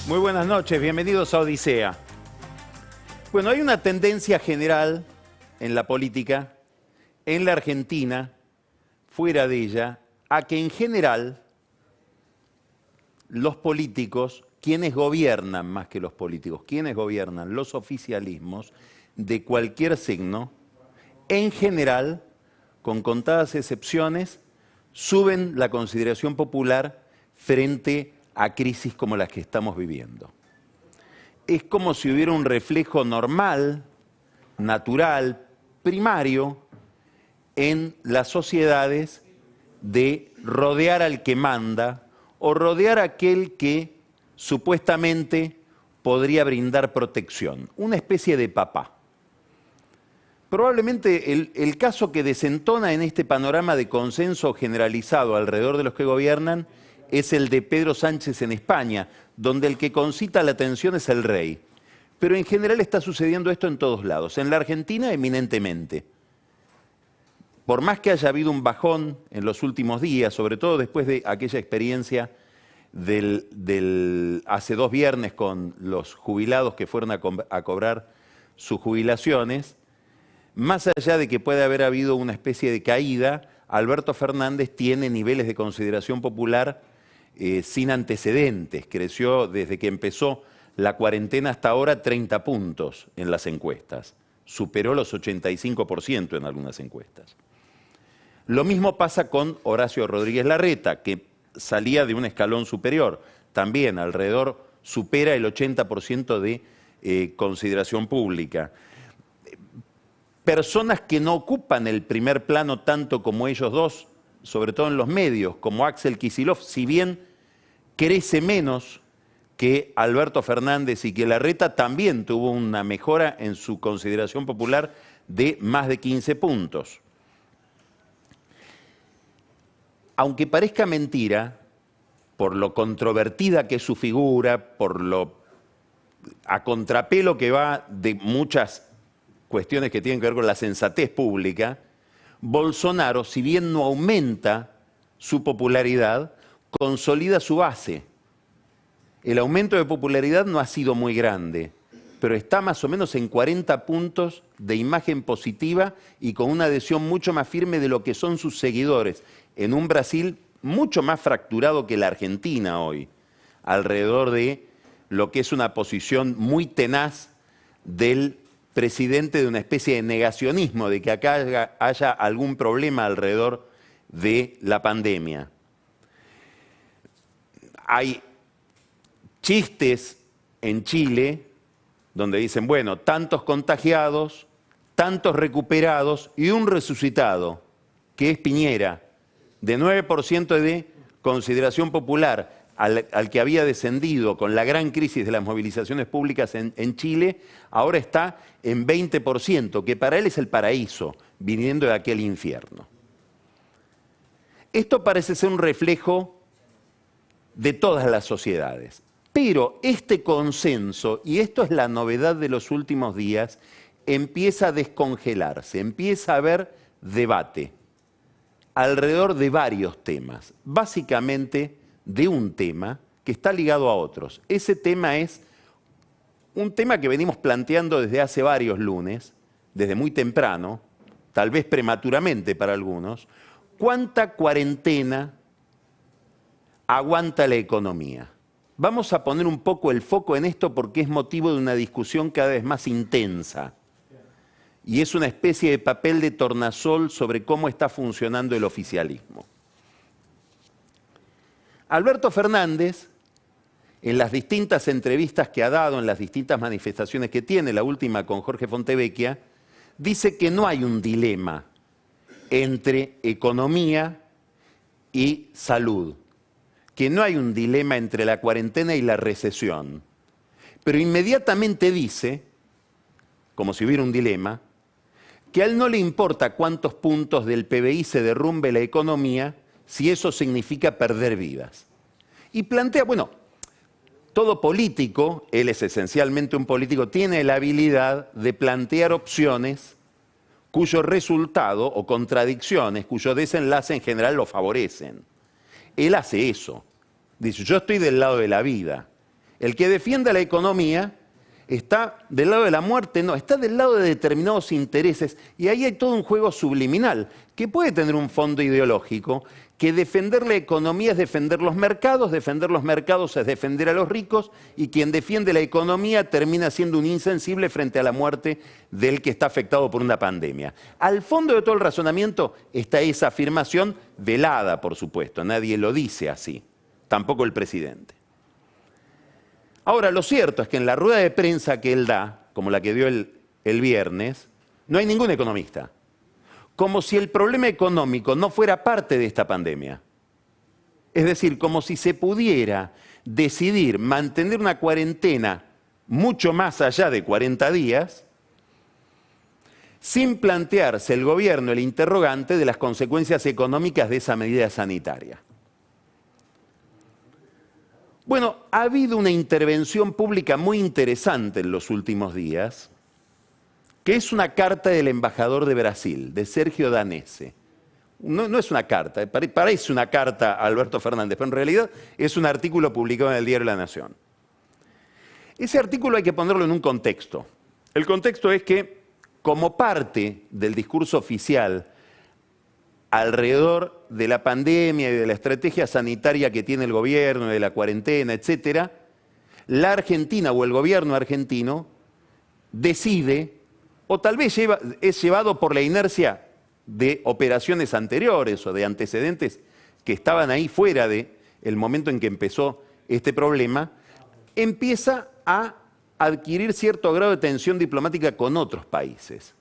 Muy buenas noches, bienvenidos a Odisea. Bueno, hay una tendencia general en la política, en la Argentina, fuera de ella, a que en general los políticos, quienes gobiernan más que los políticos, quienes gobiernan los oficialismos de cualquier signo, en general, con contadas excepciones, suben la consideración popular frente a crisis como las que estamos viviendo. Es como si hubiera un reflejo normal, natural, primario, en las sociedades de rodear al que manda o rodear a aquel que supuestamente podría brindar protección, una especie de papá. Probablemente el caso que desentona en este panorama de consenso generalizado alrededor de los que gobiernan es el de Pedro Sánchez en España, donde el que concita la atención es el rey. Pero en general está sucediendo esto en todos lados. En la Argentina, eminentemente. Por más que haya habido un bajón en los últimos días, sobre todo después de aquella experiencia hace 2 viernes con los jubilados que fueron a cobrar sus jubilaciones, más allá de que puede haber habido una especie de caída, Alberto Fernández tiene niveles de consideración popular sin antecedentes. Creció desde que empezó la cuarentena hasta ahora 30 puntos en las encuestas. Superó los 85% en algunas encuestas. Lo mismo pasa con Horacio Rodríguez Larreta, que salía de un escalón superior. También alrededor supera el 80% de consideración pública. Personas que no ocupan el primer plano tanto como ellos dos, sobre todo en los medios, como Axel Kicillof, si bien crece menos que Alberto Fernández y que Larreta, también tuvo una mejora en su consideración popular de más de 15 puntos. Aunque parezca mentira, por lo controvertida que es su figura, por lo a contrapelo que va de muchas cuestiones que tienen que ver con la sensatez pública, Bolsonaro, si bien no aumenta su popularidad, consolida su base. El aumento de popularidad no ha sido muy grande, pero está más o menos en 40 puntos de imagen positiva y con una adhesión mucho más firme de lo que son sus seguidores, en un Brasil mucho más fracturado que la Argentina hoy, alrededor de lo que es una posición muy tenaz del presidente, de una especie de negacionismo de que acá haya algún problema alrededor de la pandemia. Hay chistes en Chile donde dicen, bueno, tantos contagiados, tantos recuperados y un resucitado, que es Piñera, de 9% de consideración popular, al que había descendido con la gran crisis de las movilizaciones públicas en Chile, ahora está en 20%, que para él es el paraíso, viniendo de aquel infierno. Esto parece ser un reflejo de todas las sociedades, pero este consenso, y esto es la novedad de los últimos días, empieza a descongelarse, empieza a haber debate alrededor de varios temas, básicamente de un tema que está ligado a otros. Ese tema es un tema que venimos planteando desde hace varios lunes, desde muy temprano, tal vez prematuramente para algunos. ¿Cuánta cuarentena aguanta la economía? Vamos a poner un poco el foco en esto porque es motivo de una discusión cada vez más intensa. Y es una especie de papel de tornasol sobre cómo está funcionando el oficialismo. Alberto Fernández, en las distintas entrevistas que ha dado, en las distintas manifestaciones que tiene, la última con Jorge Fontevecchia, dice que no hay un dilema entre economía y salud, que no hay un dilema entre la cuarentena y la recesión. Pero inmediatamente dice, como si hubiera un dilema, que a él no le importa cuántos puntos del PBI se derrumbe la economía si eso significa perder vidas. Y plantea, bueno, todo político, él es esencialmente un político, tiene la habilidad de plantear opciones cuyo resultado o contradicciones, cuyo desenlace en general lo favorecen. Él hace eso. Dice, yo estoy del lado de la vida El que defienda la economía está del lado de la muerte, no, está del lado de determinados intereses. Y ahí hay todo un juego subliminal que puede tener un fondo ideológico, que defender la economía es defender los mercados es defender a los ricos, y quien defiende la economía termina siendo un insensible frente a la muerte del que está afectado por una pandemia. Al fondo de todo el razonamiento está esa afirmación velada, por supuesto, nadie lo dice así, tampoco el presidente. Ahora, lo cierto es que en la rueda de prensa que él da, como la que dio el viernes, no hay ningún economista. Como si el problema económico no fuera parte de esta pandemia. Es decir, como si se pudiera decidir mantener una cuarentena mucho más allá de 40 días, sin plantearse el gobierno el interrogante de las consecuencias económicas de esa medida sanitaria. Bueno, ha habido una intervención pública muy interesante en los últimos días, que es una carta del embajador de Brasil, de Sergio Danese. No es una carta, parece una carta a Alberto Fernández, pero en realidad es un artículo publicado en el diario La Nación. Ese artículo hay que ponerlo en un contexto. El contexto es que, como parte del discurso oficial alrededor de la pandemia y de la estrategia sanitaria que tiene el gobierno, de la cuarentena, etc., la Argentina o el gobierno argentino decide, o tal vez es llevado por la inercia de operaciones anteriores o de antecedentes que estaban ahí fuera del momento en que empezó este problema, empieza a adquirir cierto grado de tensión diplomática con otros países.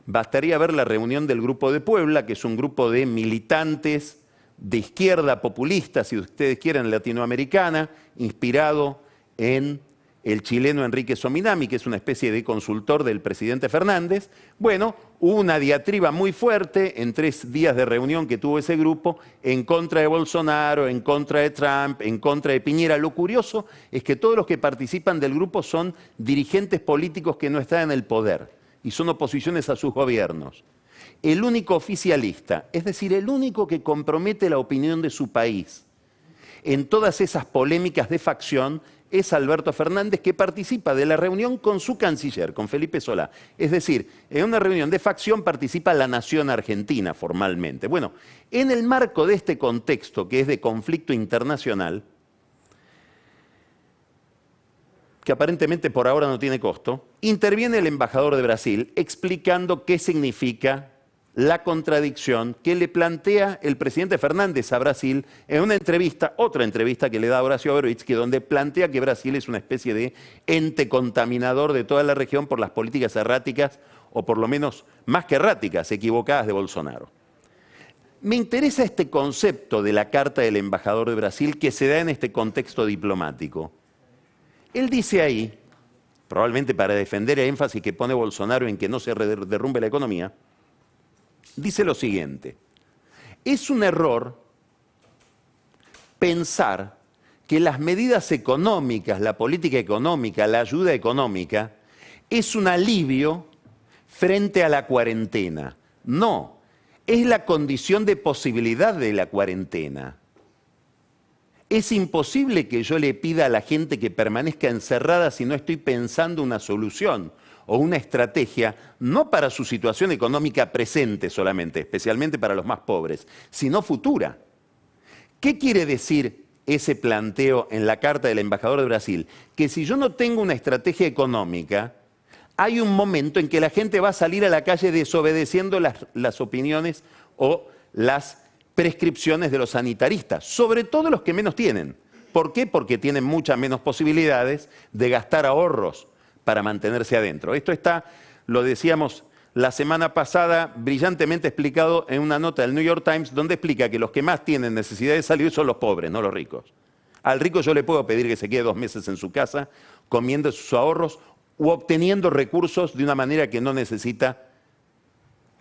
Bastaría ver la reunión del Grupo de Puebla, que es un grupo de militantes de izquierda populista, si ustedes quieren, latinoamericana, inspirado en el chileno Enrique Sominami, que es una especie de consultor del presidente Fernández. Bueno, hubo una diatriba muy fuerte en 3 días de reunión que tuvo ese grupo en contra de Bolsonaro, en contra de Trump, en contra de Piñera. Lo curioso es que todos los que participan del grupo son dirigentes políticos que no están en el poder y son oposiciones a sus gobiernos. El único oficialista, es decir, el único que compromete la opinión de su país en todas esas polémicas de facción, es Alberto Fernández, que participa de la reunión con su canciller, con Felipe Solá. Es decir, en una reunión de facción participa la nación argentina formalmente. Bueno, en el marco de este contexto, que es de conflicto internacional, que aparentemente por ahora no tiene costo, interviene el embajador de Brasil explicando qué significa la contradicción que le plantea el presidente Fernández a Brasil en una entrevista, otra entrevista que le da a Horacio Veroitsky, donde plantea que Brasil es una especie de ente contaminador de toda la región por las políticas erráticas, o por lo menos más que erráticas, equivocadas de Bolsonaro. Me interesa este concepto de la carta del embajador de Brasil que se da en este contexto diplomático. Él dice ahí, probablemente para defender el énfasis que pone Bolsonaro en que no se derrumbe la economía, dice lo siguiente: es un error pensar que las medidas económicas, la política económica, la ayuda económica, es un alivio frente a la cuarentena. No, es la condición de posibilidad de la cuarentena. Es imposible que yo le pida a la gente que permanezca encerrada si no estoy pensando una solución o una estrategia, no para su situación económica presente solamente, especialmente para los más pobres, sino futura. ¿Qué quiere decir ese planteo en la carta del embajador de Brasil? Que si yo no tengo una estrategia económica, hay un momento en que la gente va a salir a la calle desobedeciendo las opiniones o las prescripciones de los sanitaristas, sobre todo los que menos tienen. ¿Por qué? Porque tienen muchas menos posibilidades de gastar ahorros para mantenerse adentro. Esto está, lo decíamos la semana pasada, brillantemente explicado en una nota del New York Times, donde explica que los que más tienen necesidad de salir son los pobres, no los ricos. Al rico yo le puedo pedir que se quede 2 meses en su casa, comiendo sus ahorros u obteniendo recursos de una manera que no necesita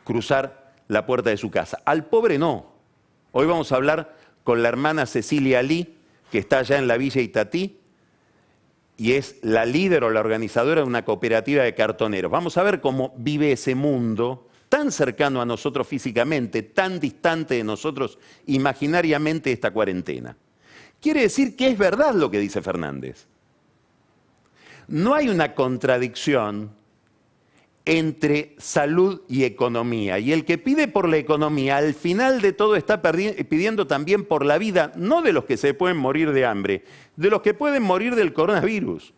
cruzar la puerta de su casa. Al pobre no. Hoy vamos a hablar con la hermana Cecilia Lee, que está allá en la Villa Itatí, y es la líder o la organizadora de una cooperativa de cartoneros. Vamos a ver cómo vive ese mundo tan cercano a nosotros físicamente, tan distante de nosotros imaginariamente esta cuarentena. Quiere decir que es verdad lo que dice Fernández. No hay una contradicción entre salud y economía. Y el que pide por la economía, al final de todo está pidiendo también por la vida, no de los que se pueden morir de hambre, de los que pueden morir del coronavirus,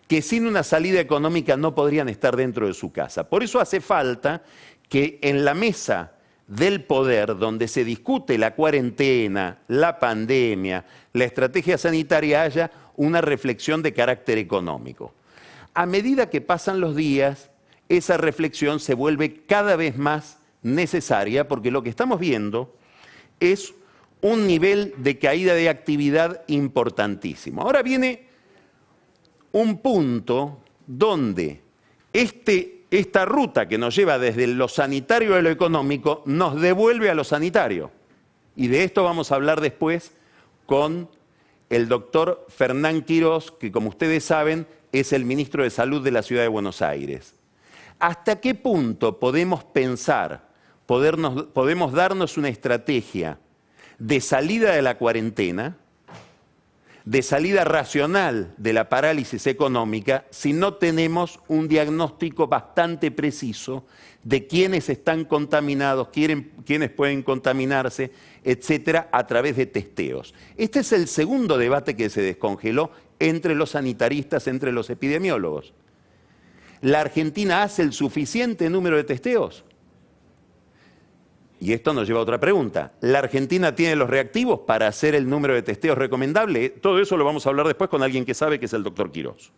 que sin una salida económica no podrían estar dentro de su casa. Por eso hace falta que en la mesa del poder, donde se discute la cuarentena, la pandemia, la estrategia sanitaria, haya una reflexión de carácter económico. A medida que pasan los días, esa reflexión se vuelve cada vez más necesaria, porque lo que estamos viendo es un nivel de caída de actividad importantísimo. Ahora viene un punto donde esta ruta que nos lleva desde lo sanitario a lo económico nos devuelve a lo sanitario. Y de esto vamos a hablar después con el doctor Fernán Quirós, que como ustedes saben es el ministro de Salud de la Ciudad de Buenos Aires. ¿Hasta qué punto podemos pensar, podemos darnos una estrategia de salida de la cuarentena, de salida racional de la parálisis económica, si no tenemos un diagnóstico bastante preciso de quiénes están contaminados, quiénes pueden contaminarse, etcétera, a través de testeos? Este es el segundo debate que se descongeló entre los sanitaristas, entre los epidemiólogos. ¿La Argentina hace el suficiente número de testeos? Y esto nos lleva a otra pregunta. ¿La Argentina tiene los reactivos para hacer el número de testeos recomendable? Todo eso lo vamos a hablar después con alguien que sabe, que es el doctor Quirós.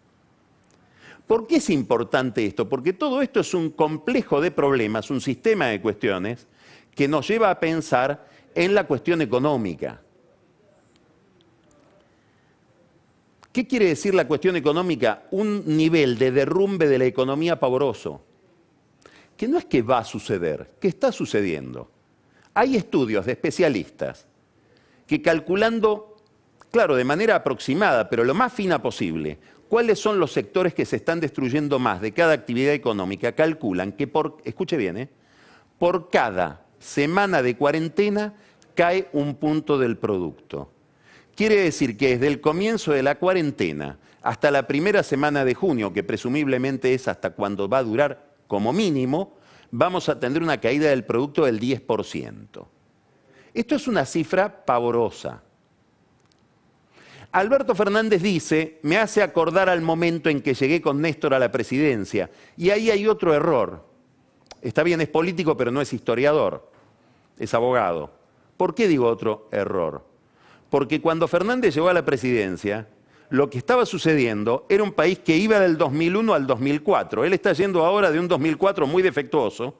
¿Por qué es importante esto? Porque todo esto es un complejo de problemas, un sistema de cuestiones que nos lleva a pensar en la cuestión económica. ¿Qué quiere decir la cuestión económica? Un nivel de derrumbe de la economía pavoroso, que no es que va a suceder, que está sucediendo. Hay estudios de especialistas que calculando, claro, de manera aproximada, pero lo más fina posible, cuáles son los sectores que se están destruyendo más de cada actividad económica, calculan que escuche bien, por cada semana de cuarentena cae un punto del producto. Quiere decir que desde el comienzo de la cuarentena hasta la primera semana de junio, que presumiblemente es hasta cuando va a durar como mínimo, vamos a tener una caída del producto del 10%. Esto es una cifra pavorosa. Alberto Fernández dice, me hace acordar al momento en que llegué con Néstor a la presidencia. Y ahí hay otro error. Está bien, es político, pero no es historiador, es abogado. ¿Por qué digo otro error? Porque cuando Fernández llegó a la presidencia, lo que estaba sucediendo era un país que iba del 2001 al 2004. Él está yendo ahora de un 2004 muy defectuoso,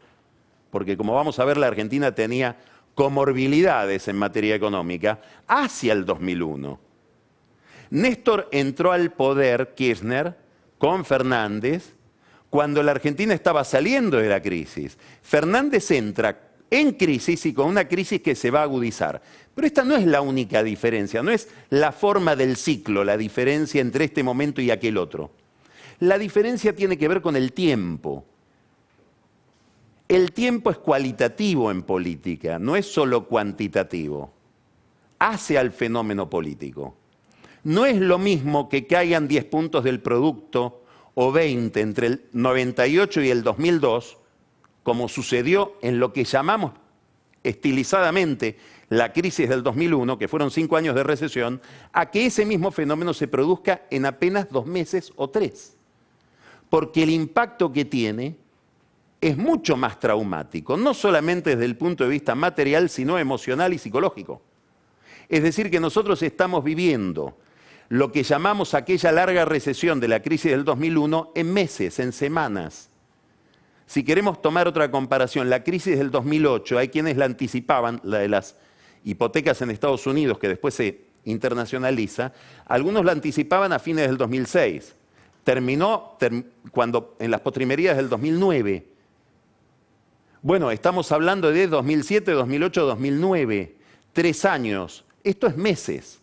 porque como vamos a ver, la Argentina tenía comorbilidades en materia económica, hacia el 2001. Néstor entró al poder, Kirchner, con Fernández, cuando la Argentina estaba saliendo de la crisis. Fernández entra en crisis y con una crisis que se va a agudizar. Pero esta no es la única diferencia, no es la forma del ciclo, la diferencia entre este momento y aquel otro. La diferencia tiene que ver con el tiempo. El tiempo es cualitativo en política, no es solo cuantitativo. Hace al fenómeno político. No es lo mismo que caigan 10 puntos del producto o 20 entre el 98 y el 2002, como sucedió en lo que llamamos estilizadamente la crisis del 2001, que fueron 5 años de recesión, a que ese mismo fenómeno se produzca en apenas 2 meses o 3. Porque el impacto que tiene es mucho más traumático, no solamente desde el punto de vista material, sino emocional y psicológico. Es decir, que nosotros estamos viviendo lo que llamamos aquella larga recesión de la crisis del 2001 en meses, en semanas. Si queremos tomar otra comparación, la crisis del 2008, hay quienes la anticipaban, la de las hipotecas en Estados Unidos, que después se internacionaliza, algunos la anticipaban a fines del 2006. Terminó cuando, en las postrimerías del 2009. Bueno, estamos hablando de 2007, 2008, 2009. 3 años. Esto es meses.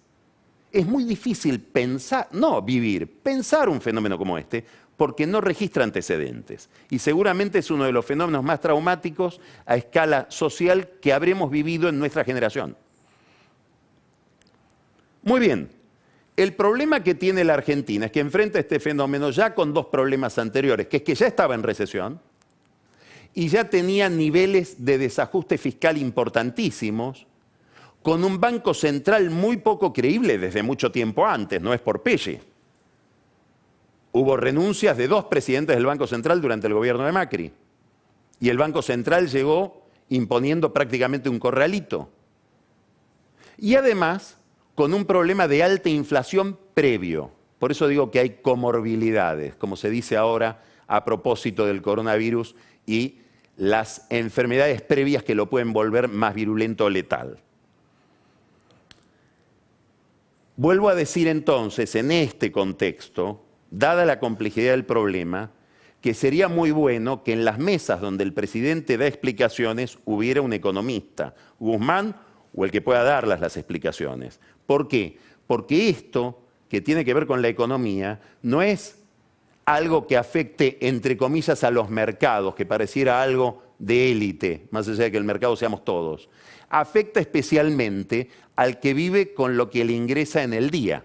Es muy difícil pensar, no vivir, pensar un fenómeno como este, porque no registra antecedentes. Y seguramente es uno de los fenómenos más traumáticos a escala social que habremos vivido en nuestra generación. Muy bien. El problema que tiene la Argentina es que enfrenta este fenómeno ya con dos problemas anteriores, que es que ya estaba en recesión y ya tenía niveles de desajuste fiscal importantísimos, con un Banco Central muy poco creíble desde mucho tiempo antes, no es por pelle. Hubo renuncias de 2 presidentes del Banco Central durante el gobierno de Macri. Y el Banco Central llegó imponiendo prácticamente un corralito. Y además, con un problema de alta inflación previo. Por eso digo que hay comorbilidades, como se dice ahora a propósito del coronavirus y las enfermedades previas que lo pueden volver más virulento o letal. Vuelvo a decir entonces, en este contexto, dada la complejidad del problema, que sería muy bueno que en las mesas donde el presidente da explicaciones hubiera un economista, Guzmán o el que pueda darlas las explicaciones. ¿Por qué? Porque esto, que tiene que ver con la economía, no es algo que afecte, entre comillas, a los mercados, que pareciera algo de élite, más allá de que el mercado seamos todos. Afecta especialmente al que vive con lo que le ingresa en el día.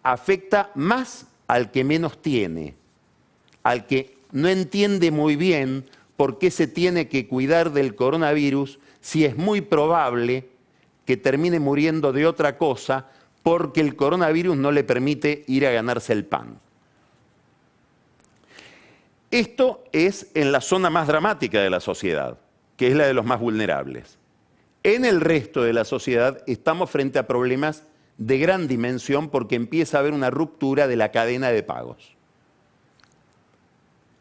Afecta más al que menos tiene, al que no entiende muy bien por qué se tiene que cuidar del coronavirus si es muy probable que termine muriendo de otra cosa porque el coronavirus no le permite ir a ganarse el pan. Esto es en la zona más dramática de la sociedad, que es la de los más vulnerables. En el resto de la sociedad estamos frente a problemas de gran dimensión porque empieza a haber una ruptura de la cadena de pagos.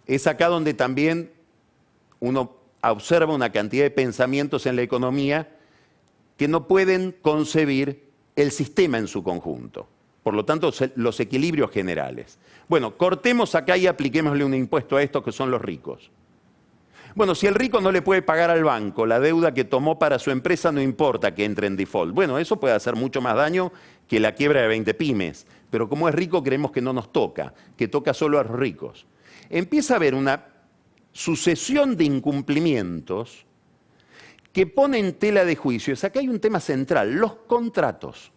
Es acá donde también uno observa una cantidad de pensamientos en la economía que no pueden concebir el sistema en su conjunto. Por lo tanto, los equilibrios generales. Bueno, cortemos acá y apliquémosle un impuesto a estos que son los ricos. Bueno, si el rico no le puede pagar al banco la deuda que tomó para su empresa, no importa que entre en default. Bueno, eso puede hacer mucho más daño que la quiebra de 20 pymes. Pero como es rico, creemos que no nos toca, que toca solo a los ricos. Empieza a haber una sucesión de incumplimientos que pone en tela de juicios. Acá hay un tema central, los contratos.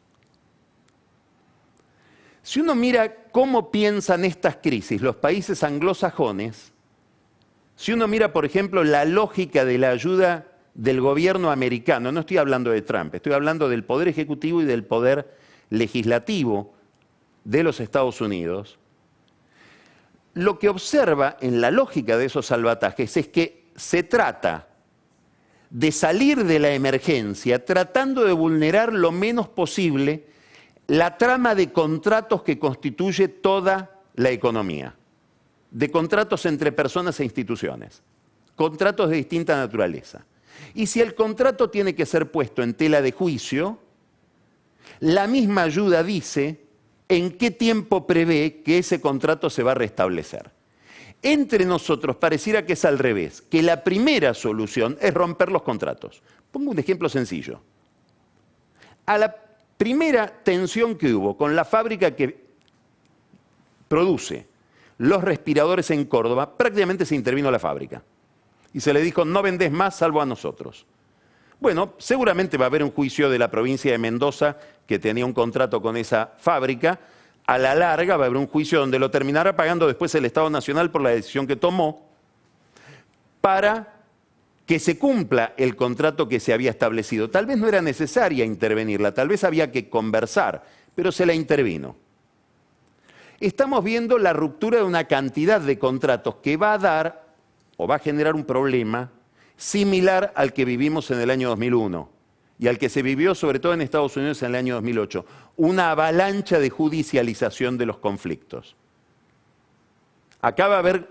Si uno mira cómo piensan estas crisis los países anglosajones, si uno mira, por ejemplo, la lógica de la ayuda del gobierno americano, no estoy hablando de Trump, estoy hablando del poder ejecutivo y del poder legislativo de los Estados Unidos, lo que observa en la lógica de esos salvatajes es que se trata de salir de la emergencia tratando de vulnerar lo menos posible la trama de contratos que constituye toda la economía, de contratos entre personas e instituciones, contratos de distinta naturaleza. Y si el contrato tiene que ser puesto en tela de juicio, la misma ayuda dice en qué tiempo prevé que ese contrato se va a restablecer. Entre nosotros pareciera que es al revés, que la primera solución es romper los contratos. Pongo un ejemplo sencillo. A la primera tensión que hubo con la fábrica que produce los respiradores en Córdoba, prácticamente se intervino la fábrica. Y se le dijo, no vendés más salvo a nosotros. Bueno, seguramente va a haber un juicio de la provincia de Mendoza que tenía un contrato con esa fábrica. A la larga va a haber un juicio donde lo terminará pagando después el Estado Nacional por la decisión que tomó para que se cumpla el contrato que se había establecido. Tal vez no era necesaria intervenirla, tal vez había que conversar, pero se la intervino. Estamos viendo la ruptura de una cantidad de contratos que va a dar o va a generar un problema similar al que vivimos en el año 2001 y al que se vivió sobre todo en Estados Unidos en el año 2008, una avalancha de judicialización de los conflictos. Acá va a haber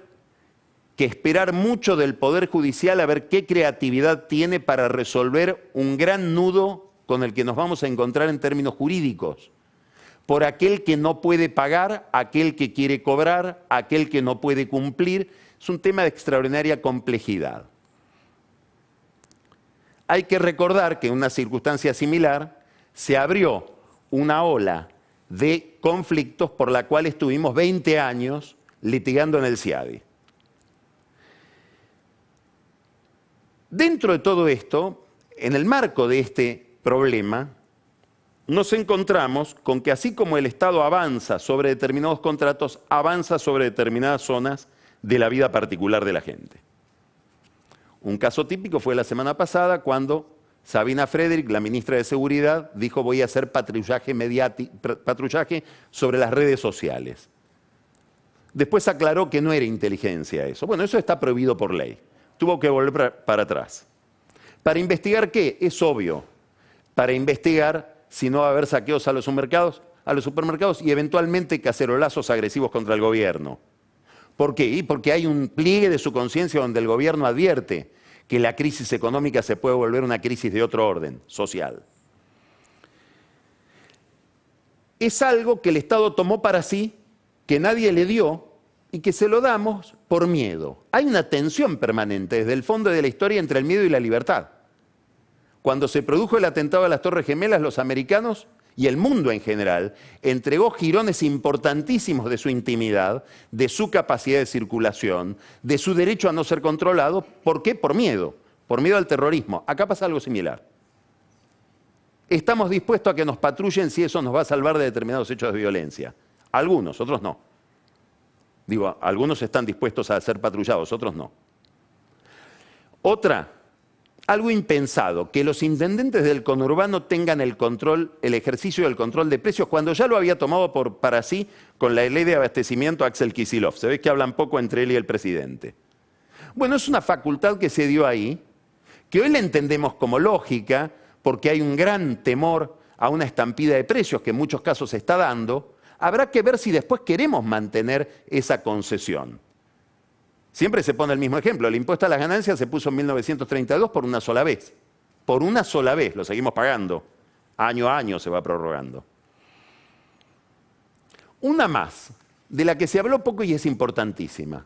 que esperar mucho del Poder Judicial a ver qué creatividad tiene para resolver un gran nudo con el que nos vamos a encontrar en términos jurídicos. Por aquel que no puede pagar, aquel que quiere cobrar, aquel que no puede cumplir. Es un tema de extraordinaria complejidad. Hay que recordar que en una circunstancia similar se abrió una ola de conflictos por la cual estuvimos 20 años litigando en el CIADI. Dentro de todo esto, en el marco de este problema, nos encontramos con que así como el Estado avanza sobre determinados contratos, avanza sobre determinadas zonas de la vida particular de la gente. Un caso típico fue la semana pasada cuando Sabina Frederick, la ministra de Seguridad, dijo voy a hacer patrullaje sobre las redes sociales. Después aclaró que no era inteligencia eso. Bueno, eso está prohibido por ley. Tuvo que volver para atrás. ¿Para investigar qué? Es obvio. Para investigar si no va a haber saqueos a los supermercados y eventualmente cacerolazos agresivos contra el gobierno. ¿Por qué? Porque hay un pliegue de su conciencia donde el gobierno advierte que la crisis económica se puede volver una crisis de otro orden social. Es algo que el Estado tomó para sí, que nadie le dio y que se lo damos por miedo. Hay una tensión permanente desde el fondo de la historia entre el miedo y la libertad. Cuando se produjo el atentado a las Torres Gemelas, los americanos y el mundo en general entregó jirones importantísimos de su intimidad, de su capacidad de circulación, de su derecho a no ser controlado. ¿Por qué? Por miedo al terrorismo. Acá pasa algo similar. Estamos dispuestos a que nos patrullen si eso nos va a salvar de determinados hechos de violencia. Algunos, otros no. Digo, algunos están dispuestos a ser patrullados, otros no. Otra, algo impensado, que los intendentes del conurbano tengan el ejercicio del control de precios, cuando ya lo había tomado para sí con la ley de abastecimiento Axel Kicillof. Se ve que hablan poco entre él y el presidente. Bueno, es una facultad que se dio ahí, que hoy la entendemos como lógica, porque hay un gran temor a una estampida de precios que en muchos casos se está dando. Habrá que ver si después queremos mantener esa concesión. Siempre se pone el mismo ejemplo. El impuesto a las ganancias se puso en 1932 por una sola vez. Por una sola vez, lo seguimos pagando. Año a año se va prorrogando. Una más, de la que se habló poco y es importantísima.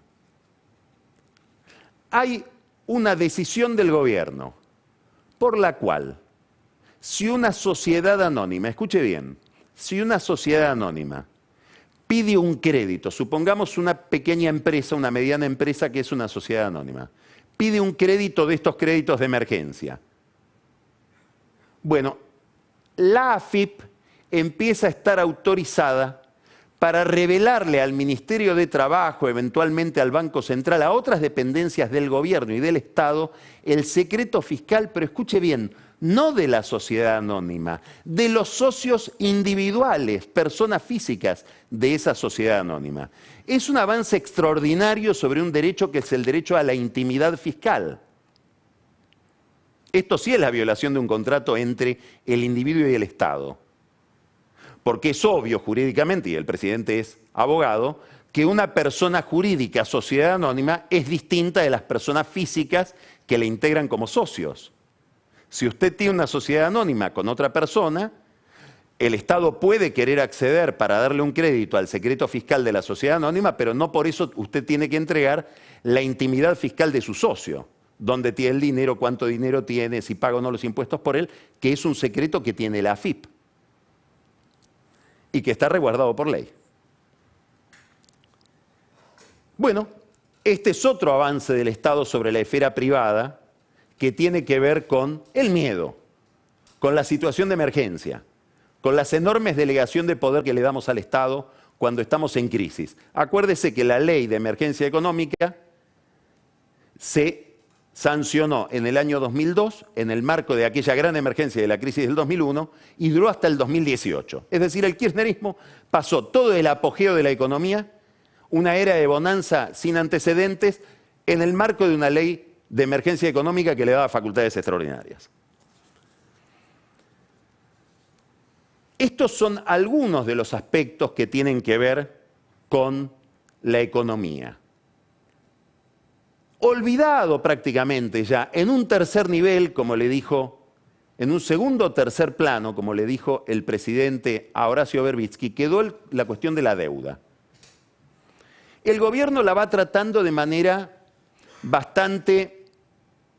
Hay una decisión del gobierno por la cual, si una sociedad anónima, escuche bien, si una sociedad anónima pide un crédito, supongamos una pequeña empresa, una mediana empresa que es una sociedad anónima, pide un crédito de estos créditos de emergencia. Bueno, la AFIP empieza a estar autorizada para revelarle al Ministerio de Trabajo, eventualmente al Banco Central, a otras dependencias del gobierno y del Estado, el secreto fiscal, pero escuche bien, no de la sociedad anónima, de los socios individuales, personas físicas de esa sociedad anónima. Es un avance extraordinario sobre un derecho que es el derecho a la intimidad fiscal. Esto sí es la violación de un contrato entre el individuo y el Estado. Porque es obvio jurídicamente, y el presidente es abogado, que una persona jurídica, sociedad anónima, es distinta de las personas físicas que la integran como socios. Si usted tiene una sociedad anónima con otra persona, el Estado puede querer acceder para darle un crédito al secreto fiscal de la sociedad anónima, pero no por eso usted tiene que entregar la intimidad fiscal de su socio. Dónde tiene el dinero, cuánto dinero tiene, si paga o no los impuestos por él, que es un secreto que tiene la AFIP y que está resguardado por ley. Bueno, este es otro avance del Estado sobre la esfera privada que tiene que ver con el miedo, con la situación de emergencia, con las enormes delegaciones de poder que le damos al Estado cuando estamos en crisis. Acuérdese que la ley de emergencia económica se sancionó en el año 2002, en el marco de aquella gran emergencia de la crisis del 2001, y duró hasta el 2018. Es decir, el kirchnerismo pasó todo el apogeo de la economía, una era de bonanza sin antecedentes, en el marco de una ley de emergencia económica que le daba facultades extraordinarias. Estos son algunos de los aspectos que tienen que ver con la economía. Olvidado prácticamente ya, en un tercer nivel, como le dijo, en un segundo o tercer plano, como le dijo el presidente a Horacio Verbitsky, quedó la cuestión de la deuda. El gobierno la va tratando de manera bastante,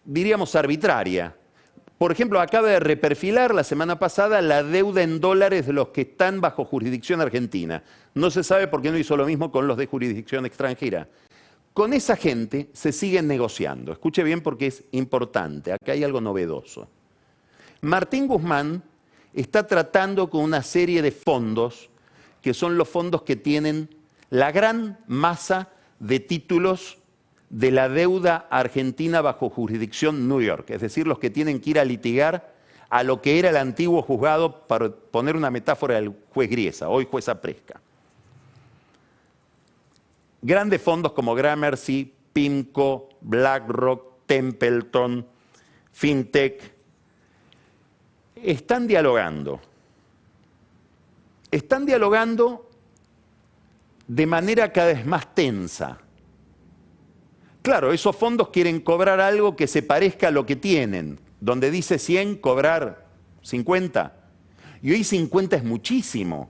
diríamos, arbitraria. Por ejemplo, acaba de reperfilar la semana pasada la deuda en dólares de los que están bajo jurisdicción argentina. No se sabe por qué no hizo lo mismo con los de jurisdicción extranjera. Con esa gente se sigue negociando. Escuche bien porque es importante, acá hay algo novedoso. Martín Guzmán está tratando con una serie de fondos, que son los fondos que tienen la gran masa de títulos de la deuda argentina bajo jurisdicción New York, es decir, los que tienen que ir a litigar a lo que era el antiguo juzgado, para poner una metáfora del juez Griesa, hoy juez Apresca. Grandes fondos como Gramercy, PIMCO, BlackRock, Templeton, FinTech, están dialogando. Están dialogando de manera cada vez más tensa. Claro, esos fondos quieren cobrar algo que se parezca a lo que tienen. Donde dice 100, cobrar 50. Y hoy 50 es muchísimo.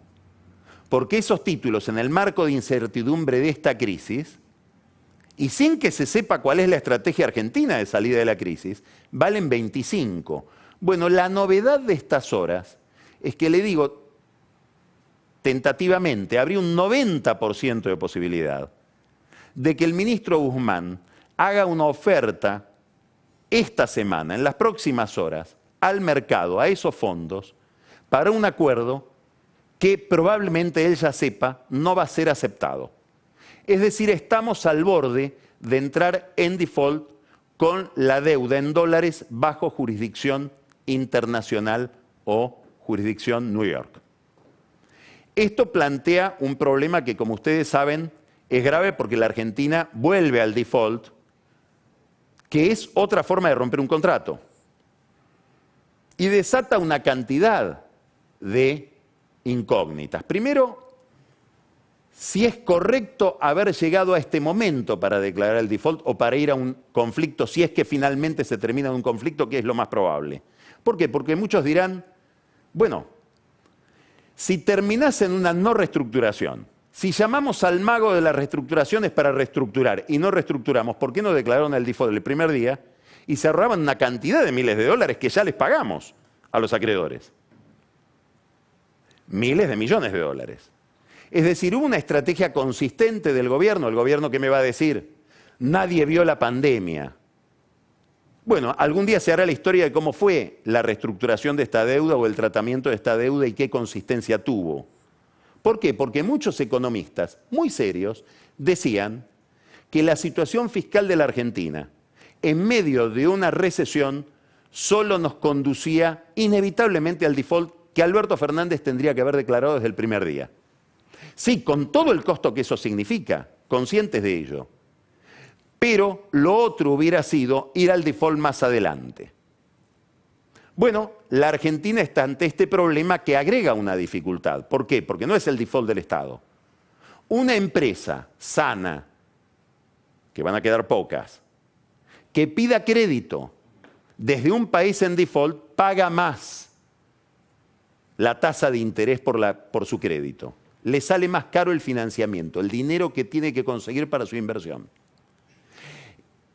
Porque esos títulos, en el marco de incertidumbre de esta crisis, y sin que se sepa cuál es la estrategia argentina de salida de la crisis, valen 25. Bueno, la novedad de estas horas es que le digo, tentativamente, habría un 90% de posibilidad de que el ministro Guzmán haga una oferta esta semana, en las próximas horas, al mercado, a esos fondos, para un acuerdo que probablemente él ya sepa no va a ser aceptado. Es decir, estamos al borde de entrar en default con la deuda en dólares bajo jurisdicción internacional o jurisdicción New York. Esto plantea un problema que, como ustedes saben, es grave porque la Argentina vuelve al default, que es otra forma de romper un contrato. Y desata una cantidad de incógnitas. Primero, si es correcto haber llegado a este momento para declarar el default o para ir a un conflicto, si es que finalmente se termina en un conflicto, que es lo más probable. ¿Por qué? Porque muchos dirán, bueno, si terminás en una no reestructuración, si llamamos al mago de las reestructuraciones para reestructurar y no reestructuramos, ¿por qué no declararon el default el primer día y se ahorraban una cantidad de miles de dólares que ya les pagamos a los acreedores? Miles de millones de dólares. Es decir, hubo una estrategia consistente del gobierno. El gobierno que me va a decir, nadie vio la pandemia. Bueno, algún día se hará la historia de cómo fue la reestructuración de esta deuda o el tratamiento de esta deuda y qué consistencia tuvo. ¿Por qué? Porque muchos economistas muy serios decían que la situación fiscal de la Argentina, en medio de una recesión, solo nos conducía inevitablemente al default que Alberto Fernández tendría que haber declarado desde el primer día. Sí, con todo el costo que eso significa, conscientes de ello. Pero lo otro hubiera sido ir al default más adelante. Bueno, la Argentina está ante este problema que agrega una dificultad. ¿Por qué? Porque no es el default del Estado. Una empresa sana, que van a quedar pocas, que pida crédito desde un país en default, paga más la tasa de interés por su crédito. Le sale más caro el financiamiento, el dinero que tiene que conseguir para su inversión.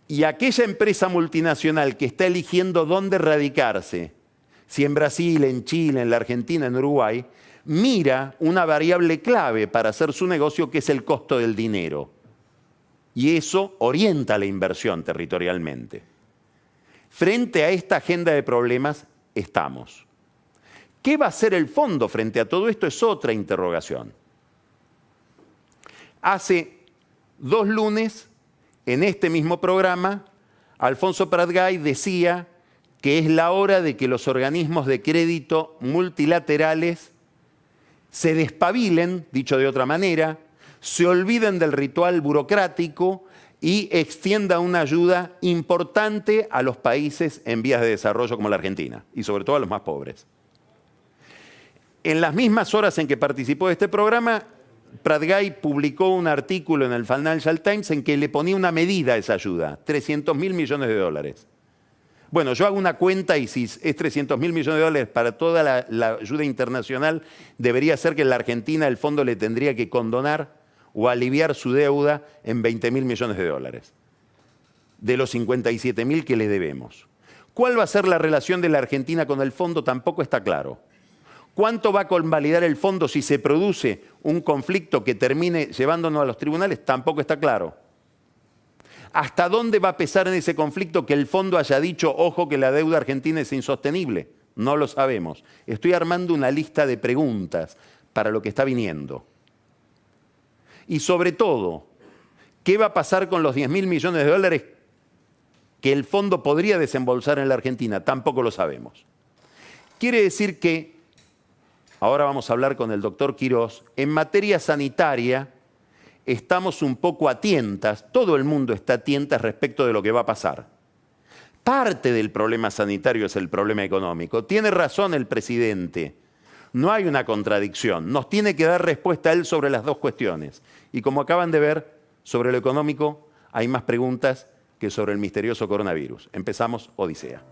Y aquella empresa multinacional que está eligiendo dónde radicarse, si en Brasil, en Chile, en la Argentina, en Uruguay, mira una variable clave para hacer su negocio, que es el costo del dinero. Y eso orienta la inversión territorialmente. Frente a esta agenda de problemas estamos. ¿Qué va a hacer el fondo frente a todo esto? Es otra interrogación. Hace 2 lunes, en este mismo programa, Alfonso Pratgay decía que es la hora de que los organismos de crédito multilaterales se despabilen, dicho de otra manera, se olviden del ritual burocrático y extienda una ayuda importante a los países en vías de desarrollo como la Argentina, y sobre todo a los más pobres. En las mismas horas en que participó de este programa, Pratgay publicó un artículo en el Financial Times en que le ponía una medida a esa ayuda, 300.000 millones de dólares. Bueno, yo hago una cuenta y si es 300.000 millones de dólares para toda la ayuda internacional, debería ser que la Argentina el fondo le tendría que condonar o aliviar su deuda en 20.000 millones de dólares, de los 57.000 que le debemos. ¿Cuál va a ser la relación de la Argentina con el fondo? Tampoco está claro. ¿Cuánto va a convalidar el fondo si se produce un conflicto que termine llevándonos a los tribunales? Tampoco está claro. ¿Hasta dónde va a pesar en ese conflicto que el fondo haya dicho, ojo, que la deuda argentina es insostenible? No lo sabemos. Estoy armando una lista de preguntas para lo que está viniendo. Y sobre todo, ¿qué va a pasar con los 10.000 millones de dólares que el fondo podría desembolsar en la Argentina? Tampoco lo sabemos. Quiere decir que, ahora vamos a hablar con el doctor Quirós, en materia sanitaria estamos un poco a tientas, todo el mundo está a tientas respecto de lo que va a pasar. Parte del problema sanitario es el problema económico. Tiene razón el presidente. No hay una contradicción. Nos tiene que dar respuesta a él sobre las dos cuestiones. Y como acaban de ver, sobre lo económico hay más preguntas que sobre el misterioso coronavirus. Empezamos Odisea.